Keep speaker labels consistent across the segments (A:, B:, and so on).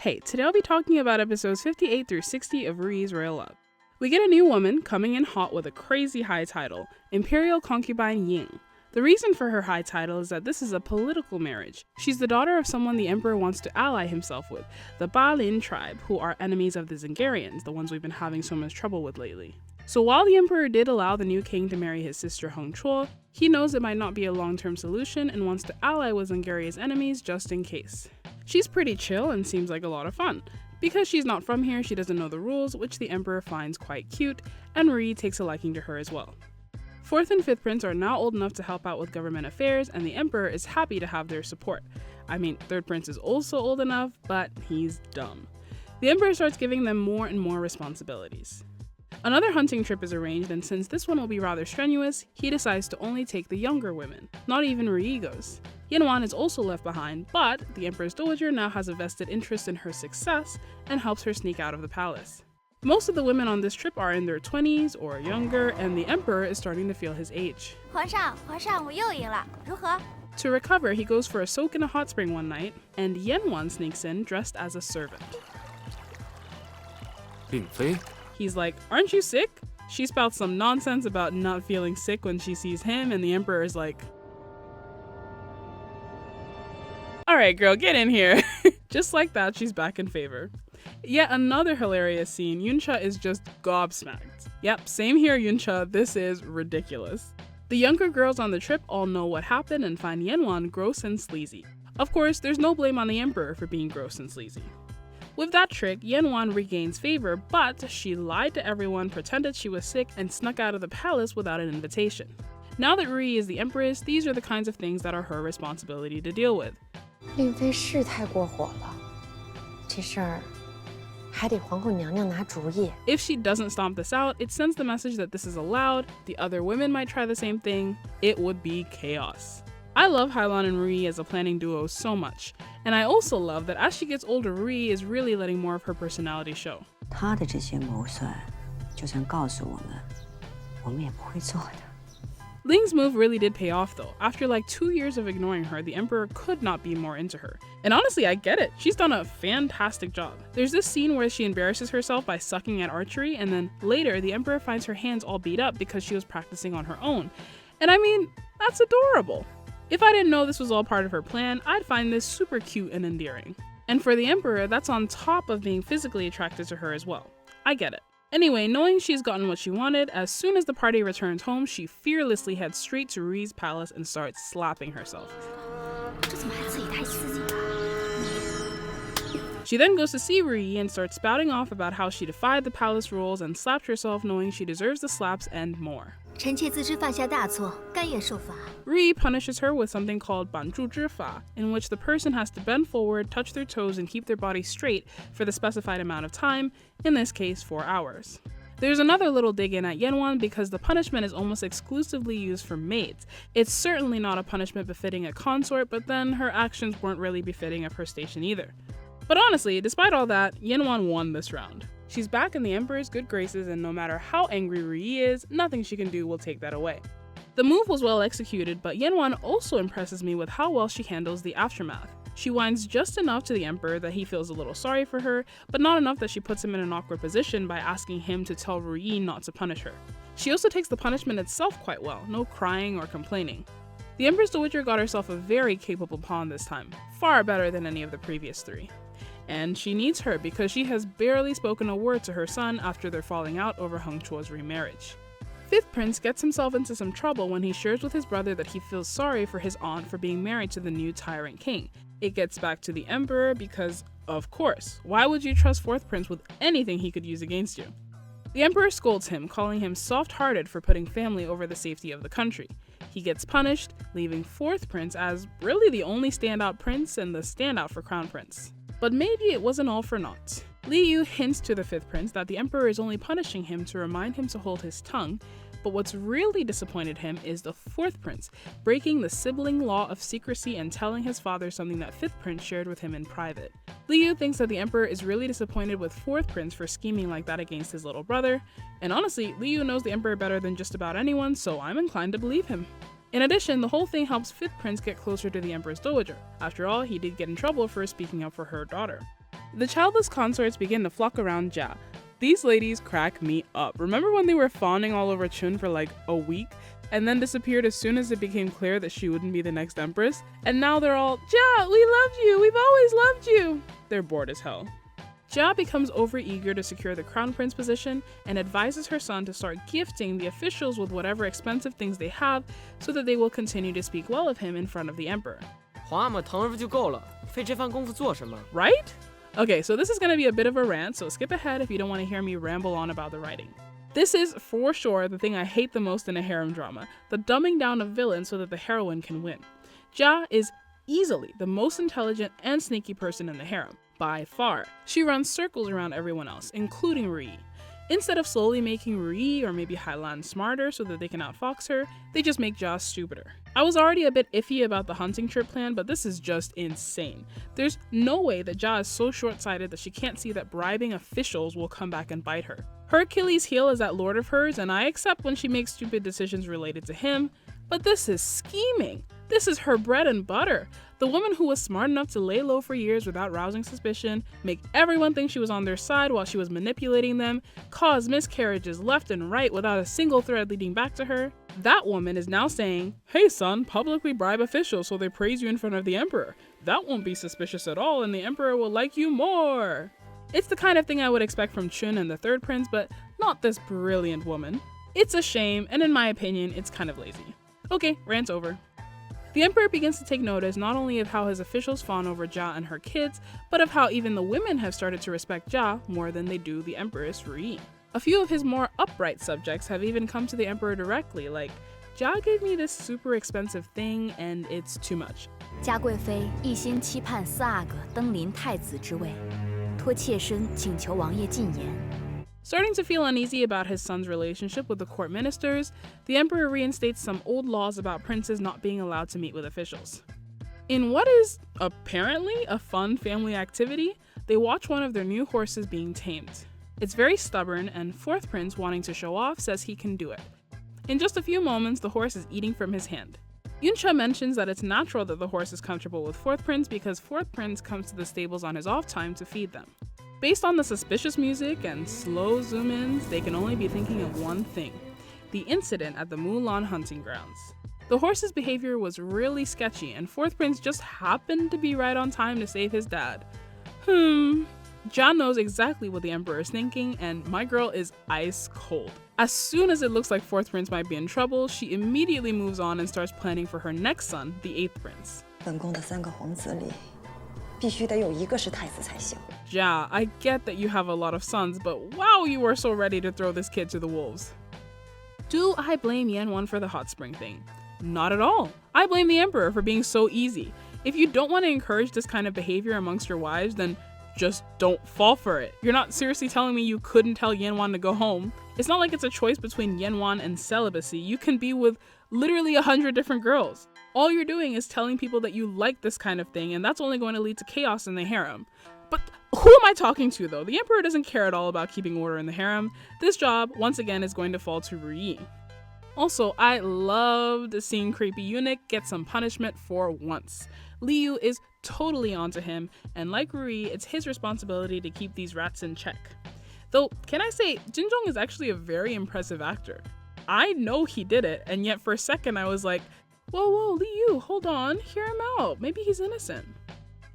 A: Hey, today I'll be talking about episodes 58 through 60 of RuYi's Royal Love. We get a new woman coming in hot with a crazy high title, Imperial Concubine Ying. The reason for her high title is that this is a political marriage. She's the daughter of someone the emperor wants to ally himself with, the Balin tribe, who are enemies of the Zingarians, the ones we've been having so much trouble with lately. So while the emperor did allow the new king to marry his sister Heng Chuo, he knows it might not be a long-term solution and wants to ally with Zingaria's enemies just in case. She's pretty chill and seems like a lot of fun. Because she's not from here, she doesn't know the rules, which the emperor finds quite cute, and RuYi takes a liking to her as well. 4th and 5th prince are now old enough to help out with government affairs, and the emperor is happy to have their support. I mean, 3rd prince is also old enough, but he's dumb. The emperor starts giving them more and more responsibilities. Another hunting trip is arranged, and since this one will be rather strenuous, he decides to only take the younger women. Not even RuYi goes. YanWan is also left behind, but the Empress Dowager now has a vested interest in her success and helps her sneak out of the palace. Most of the women on this trip are in their 20s or younger, and the emperor is starting to feel his age.
B: 皇上，我又赢了，如何？
A: To recover, he goes for a soak in a hot spring one night, and YanWan sneaks in dressed as a servant.
C: 并非
A: He's like, "Aren't you sick?" She spouts some nonsense about not feeling sick when she sees him, and the emperor is like, "Alright girl, get in here." Just like that, she's back in favor. Yet another hilarious scene, Yuncha is just gobsmacked. Yep, same here Yuncha, this is ridiculous. The younger girls on the trip all know what happened and find YanWan gross and sleazy. Of course, there's no blame on the emperor for being gross and sleazy. With that trick, YanWan regains favor, but she lied to everyone, pretended she was sick, and snuck out of the palace without an invitation. Now that RuYi is the empress, these are the kinds of things that are her responsibility to deal with.
D: 令妃是太过火了，这事儿还得皇后娘娘拿主意。
A: If she doesn't stomp this out, it sends the message that this is allowed, the other women might try the same thing, it would be chaos. I love Hailan and RuYi as a planning duo so much, and I also love that as she gets older, RuYi is really letting more of her personality show.
E: 他的这些谋算，就算告诉我们，我们也不会做的。
A: Ling's move really did pay off though. After like 2 years of ignoring her, the emperor could not be more into her. And honestly, I get it. She's done a fantastic job. There's this scene where she embarrasses herself by sucking at archery, and then later the emperor finds her hands all beat up because she was practicing on her own. And I mean, that's adorable. If I didn't know this was all part of her plan, I'd find this super cute and endearing. And for the emperor, that's on top of being physically attracted to her as well. I get it. Anyway, knowing she's gotten what she wanted, as soon as the party returns home, she fearlessly heads straight to RuYi's palace and starts slapping herself.
B: 这怎么还自己太刺激了？
A: She then goes to see RuYi and starts spouting off about how she defied the palace rules and slapped herself knowing she deserves the slaps and more.
B: 臣妾自知犯下大错，甘愿受罚。
A: RuYi punishes her with something called 板柱之法, in which the person has to bend forward, touch their toes, and keep their body straight for the specified amount of time, in this case 4 hours. There's another little dig in at YanWan because the punishment is almost exclusively used for maids. It's certainly not a punishment befitting a consort, but then her actions weren't really befitting of her station either. But honestly, despite all that, YanWan won this round. She's back in the emperor's good graces, and no matter how angry RuYi is, nothing she can do will take that away. The move was well executed, but YanWan also impresses me with how well she handles the aftermath. She whines just enough to the emperor that he feels a little sorry for her, but not enough that she puts him in an awkward position by asking him to tell RuYi not to punish her. She also takes the punishment itself quite well, no crying or complaining. The Empress Dowager got herself a very capable pawn this time, far better than any of the previous 3. And she needs her because she has barely spoken a word to her son after their falling out over Heng Chuo's remarriage. 5th prince gets himself into some trouble when he shares with his brother that he feels sorry for his aunt for being married to the new tyrant king. It gets back to the emperor because, of course, why would you trust 4th prince with anything he could use against you? The emperor scolds him, calling him soft-hearted for putting family over the safety of the country. He gets punished, leaving 4th prince as really the only standout prince and the standout for crown prince. But maybe it wasn't all for naught. Liu hints to the 5th prince that the emperor is only punishing him to remind him to hold his tongue, but what's really disappointed him is the 4th prince, breaking the sibling law of secrecy and telling his father something that 5th prince shared with him in private. Liu thinks that the emperor is really disappointed with 4th prince for scheming like that against his little brother, and honestly, Liu knows the emperor better than just about anyone, so I'm inclined to believe him. In addition, the whole thing helps 5th prince get closer to the Empress Dowager. After all, he did get in trouble for speaking up for her daughter. The childless consorts begin to flock around Jia. These ladies crack me up. Remember when they were fawning all over Chun for like a week and then disappeared as soon as it became clear that she wouldn't be the next empress? And now they're all, Jia, we loved you, we've always loved you. They're bored as hell. Jia becomes overeager to secure the crown prince position and advises her son to start gifting the officials with whatever expensive things they have so that they will continue to speak well of him in front of the emperor.
C: 皇阿玛疼儿子就够了，费这番功夫做什么？
A: Right? Okay, so this is going to be a bit of a rant, so skip ahead if you don't want to hear me ramble on about the writing. This is, for sure, the thing I hate the most in a harem drama, the dumbing down of villains so that the heroine can win. Jia is easily the most intelligent and sneaky person in the harem, by far. She runs circles around everyone else, including RuYi. Instead of slowly making RuYi or maybe Hailan smarter so that they can outfox her, they just make Jia stupider. I was already a bit iffy about the hunting trip plan, but this is just insane. There's no way that Jia is so short-sighted that she can't see that bribing officials will come back and bite her. Her Achilles heel is that lord of hers, and I accept when she makes stupid decisions related to him, but this is scheming. This is her bread and butter. The woman who was smart enough to lay low for years without rousing suspicion, make everyone think she was on their side while she was manipulating them, cause miscarriages left and right without a single thread leading back to her. That woman is now saying, hey son, publicly bribe officials so they praise you in front of the emperor. That won't be suspicious at all and the emperor will like you more. It's the kind of thing I would expect from Chun and the third prince, but not this brilliant woman. It's a shame, and in my opinion, it's kind of lazy. Okay, rant's over. The emperor begins to take notice not only of how his officials fawn over Jia and her kids, but of how even the women have started to respect Jia more than they do the empress RuYi. A few of his more upright subjects have even come to the emperor directly, like, Jia gave me this super expensive thing and it's too much.
B: 嘉贵妃一心期盼4阿哥登临太子之位，托妾身请求王爷进言。
A: Starting to feel uneasy about his son's relationship with the court ministers, the emperor reinstates some old laws about princes not being allowed to meet with officials. In what is apparently a fun family activity, they watch one of their new horses being tamed. It's very stubborn, and fourth prince, wanting to show off, says he can do it. In just a few moments, the horse is eating from his hand. Yuncha mentions that it's natural that the horse is comfortable with fourth prince because fourth prince comes to the stables on his off time to feed them. Based on the suspicious music and slow zoom-ins, they can only be thinking of one thing: the incident at the Mulan hunting grounds. The horse's behavior was really sketchy, and fourth prince just happened to be right on time to save his dad. Jia knows exactly what the emperor is thinking, and my girl is ice cold. As soon as it looks like fourth prince might be in trouble, she immediately moves on and starts planning for her next son, the eighth prince.
E: 本宫的3个皇子里，必须得有1个是太子才行。
A: Jia, I get that you have a lot of sons, but wow, you are so ready to throw this kid to the wolves. Do I blame YanWan for the hot spring thing? Not at all. I blame the emperor for being so easy. If you don't want to encourage this kind of behavior amongst your wives, then just don't fall for it. You're not seriously telling me you couldn't tell YanWan to go home. It's not like it's a choice between YanWan and celibacy. You can be with literally 100 different girls. All you're doing is telling people that you like this kind of thing, and that's only going to lead to chaos in the harem. But who am I talking to though? The emperor doesn't care at all about keeping order in the harem. This job, once again, is going to fall to RuYi. Also, I loved seeing creepy eunuch get some punishment for once. Liu is totally onto him, and like RuYi, it's his responsibility to keep these rats in check. Though, can I say, Jinzhong is actually a very impressive actor. I know he did it, and yet for a second I was like, whoa, Liu, hold on, hear him out, maybe he's innocent.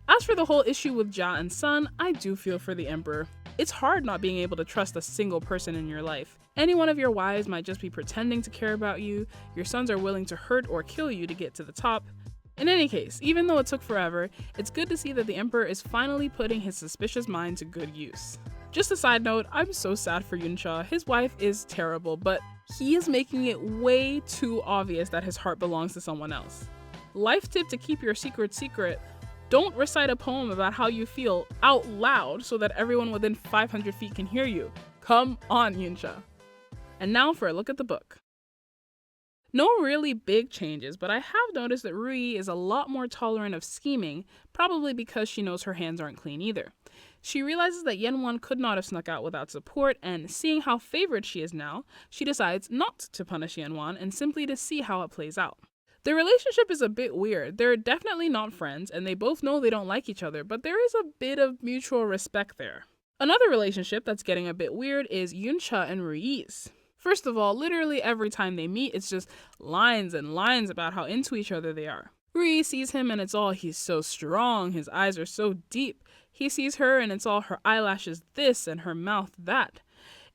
A: As for the whole issue with Jia and Sun, I do feel for the emperor. It's hard not being able to trust a single person in your life. Any one of your wives might just be pretending to care about you, your sons are willing to hurt or kill you to get to the top. In any case, even though it took forever, it's good to see that the emperor is finally putting his suspicious mind to good use. Just a side note, I'm so sad for Yuncha. His wife is terrible, but he is making it way too obvious that his heart belongs to someone else. Life tip to keep your secret secret: don't recite a poem about how you feel out loud so that everyone within 500 feet can hear you. Come on, Yuncha. And now for a look at the book. No really big changes, but I have noticed that RuYi is a lot more tolerant of scheming, probably because she knows her hands aren't clean either. She realizes that YanWan could not have snuck out without support, and seeing how favored she is now, she decides not to punish YanWan and simply to see how it plays out. Their relationship is a bit weird. They're definitely not friends, and they both know they don't like each other, but there is a bit of mutual respect there. Another relationship that's getting a bit weird is Yuncha and RuYi's. First of all, literally every time they meet, it's just lines and lines about how into each other they are. RuYi sees him and it's all he's so strong, his eyes are so deep. He sees her and it's all her eyelashes this and her mouth that.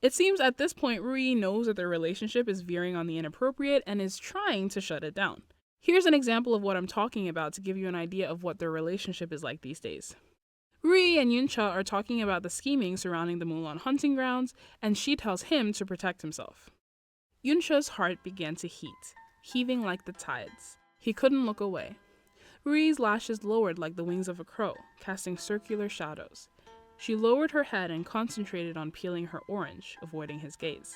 A: It seems at this point RuYi knows that their relationship is veering on the inappropriate and is trying to shut it down. Here's an example of what I'm talking about to give you an idea of what their relationship is like these days. RuYi and Yuncha are talking about the scheming surrounding the Mulan hunting grounds, and she tells him to protect himself. Yuncha's heart began to heat, heaving like the tides. He couldn't look away. RuYi's lashes lowered like the wings of a crow, casting circular shadows. She lowered her head and concentrated on peeling her orange, avoiding his gaze.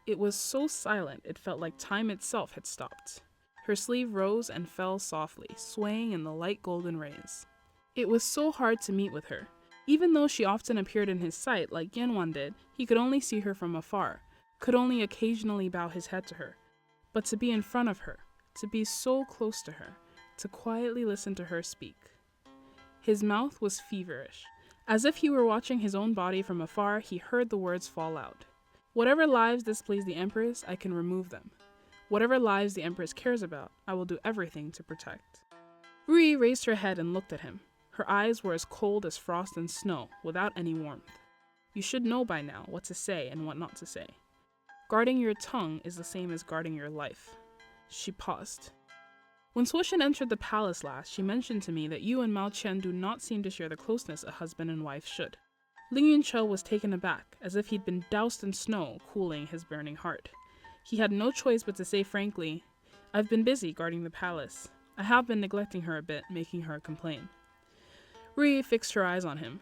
A: It was so silent it felt like time itself had stopped. Her sleeve rose and fell softly, swaying in the light golden rays. It was so hard to meet with her. Even though she often appeared in his sight like YanWan did, he could only see her from afar, could only occasionally bow his head to her. But to be in front of her, to be so close to her, to quietly listen to her speak. His mouth was feverish. As if he were watching his own body from afar, he heard the words fall out. Whatever lives displease the Empress, I can remove them. Whatever lives the Empress cares about, I will do everything to protect. RuYi raised her head and looked at him. Her eyes were as cold as frost and snow, without any warmth. You should know by now what to say and what not to say. Guarding your tongue is the same as guarding your life. She paused. When Suoshin entered the palace last, she mentioned to me that you and Mao Qian do not seem to share the closeness a husband and wife should. Ling Yuncha was taken aback, as if he'd been doused in snow, cooling his burning heart. He had no choice but to say frankly, I've been busy guarding the palace. I have been neglecting her a bit, making her complain. RuYi fixed her eyes on him.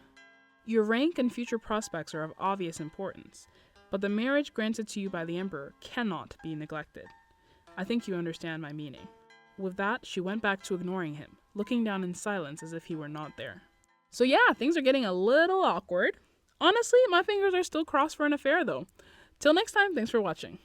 A: Your rank and future prospects are of obvious importance, but the marriage granted to you by the Emperor cannot be neglected. I think you understand my meaning. With that, she went back to ignoring him, looking down in silence as if he were not there. So yeah, things are getting a little awkward. Honestly, my fingers are still crossed for an affair though. Till next time, thanks for watching.